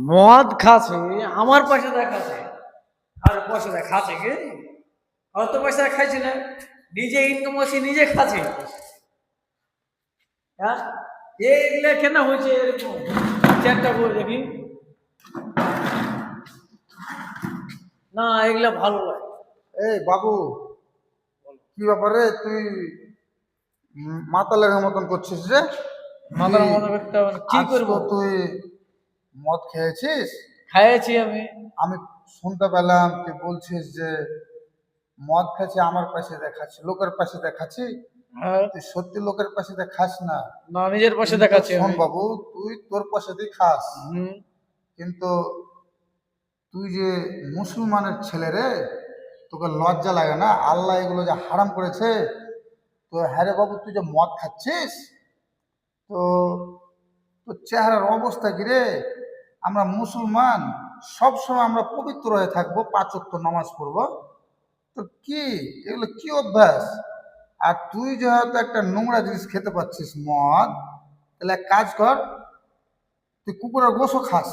মদ খাচ্ছে আমার পয়সা দেখাচ্ছে আর পয়সা দেখাচ্ছে কি অত পয়সা খাইছে না নিজে ইনকাম করছি নিজে খাচ্ছে হ্যাঁ এইগুলা কেন হয়েছে এরকম চেষ্টা করে দেখি না এগুলা ভালো লাগে এই বাবু, কি ব্যাপারে তুই মাতালের মতন করছিস রে? মাথার মতো একটা কি করবো তুই মদ খেয়েছিস? খাইছি আমি আমি শুনতে পেলাম তুই বলছিস যে মদ খাচ্ছি আমার পাশে দেখাচ্ছি, লোকের পাশে দেখাচ্ছি। তুই সত্যি লোকের পাশে দেখাস না, না নিজের পাশে দেখাচ্ছি শোন বাবু, তুই তোর পাশে দিয়ে খাস, কিন্তু তুই যে মুসলমানের ছেলে রে, তোকে লজ্জা লাগে না? আল্লাহ এগুলো যে হারাম করেছে। তো হ্যাঁ রে বাবু, তুই যে মদ খাচ্ছিস, তো তোর চেহারার অবস্থা কি রে? আমরা মুসলমান, সবসময় আমরা পবিত্র হয়ে থাকবো, 5 ওয়াক্ত নামাজ পড়বো, তো কি এগুলো কি অভ্যাস? আর তুই যেহেতু একটা নোংরা জিনিস খেতে পাচ্ছিস মদ, তাহলে এক কাজ কর, তুই কুকুরের গোশও খাস।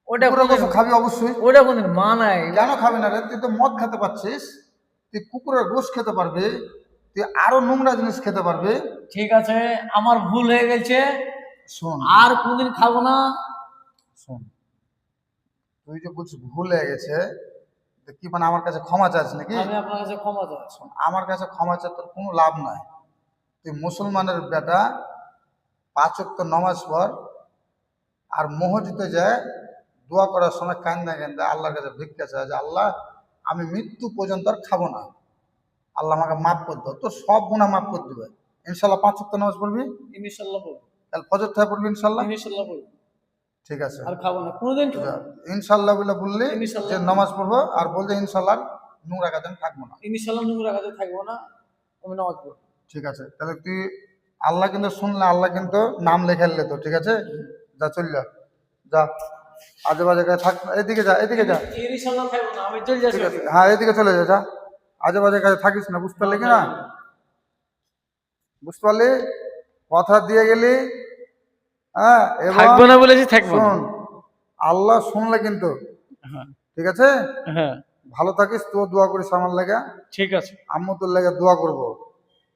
ওটা কুকুরের গোশও খাবি অবশ্যই। ওটা কোনদিন মানায় কেন খাবি না রে? তুই তো মদ খেতে পাচ্ছিস, তুই কুকুরের গোশ খেতে পারবি, তুই আরো নোংরা জিনিস খেতে পারবি। ঠিক আছে আমার ভুল হয়ে গেছে, শোন আর কোনদিন খাবো না। শোন, তুই যে বলছিস ভুল হয়ে গেছে, তো কি মানে আমার কাছে ক্ষমা চাস নাকি? আমি আপনার কাছে ক্ষমা চাচ্ছি। আমার কাছে ক্ষমা চা তোর কোনো লাভ নাই। তুই মুসলমানের বেটা, 5 ওয়াক্ত নামাজ পড়, আর মসজিদে যায় দোয়া করার সময় কান্দা কান্দা আল্লাহর কাছে ভিক্ষা চায় যে আল্লাহ, আমি মৃত্যু পর্যন্ত আর খাবো না, আল্লাহ আমাকে মাফ করে দাও। তোর সব গুনাহ মাফ করে দিবে ইনশাল্লাহ। 5 ওয়াক্ত নামাজ পড়বি ইনশাআল্লাহ পড়বো, তাহলে ফজর থেকে পড়বি ইনশাল্লাহ। ইনশাআল্লাহ পড়বো, ঠিক আছে, আর খাবো না কোনোদিন খাবো না। ইনশাল্লাহ বলে বললি ইনশাল্লাহ। যে নামাজ পড়বো, আর বললে ইনশাল্লাহ নোংরা কাজে আমি থাকবো না। ইনশাআল্লাহ নোংরা কাজে থাকবো না, আমি নামাজ পড়বো। ঠিক আছে, তাহলে তুই আল্লাহ কিন্তু শুনলে আল্লাহ কিন্তু নাম লেখা নিলে তো, ঠিক আছে? যা চল যা, আজে বাজে কাজে থাক, এদিকে যা, এদিকে যা। ইনশাআল্লাহ খাবো না, আমি চলে ঠিক যাচ্ছি। আছে, হ্যাঁ এদিকে চলে যা, যা, আজে বাজে কাজে থাকিস না, বুঝতে পারলি কি না? বুঝতে পারলি? কথা দিয়ে গেলি, হ্যাঁ। থাকবো না বলেছি, থাকবো না। শোন, আল্লাহ শুনলে কিন্তু, হ্যাঁ ঠিক আছে? হ্যাঁ ভালো থাকিস, তোর দোয়া করিস আমার লাগে, ঠিক আছে, আম্মু তোর লাগে দোয়া করবো।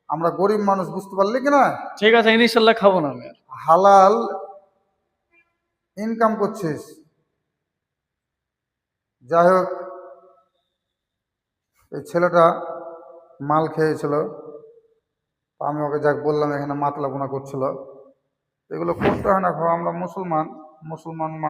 আমরা গরিব মানুষ, বুঝতে পারলি কি না? ঠিক আছে ইনশাআল্লাহ খাবো না আমি আর। হালাল ইনকাম করছিস, যাই হোক। এই ছেলেটা মাল খেয়েছিল, আমি ওকে যাক বললাম এখানে মাতলাগুনা করছিল, এগুলো করতে হয় না। আমরা মুসলমান, মুসলমান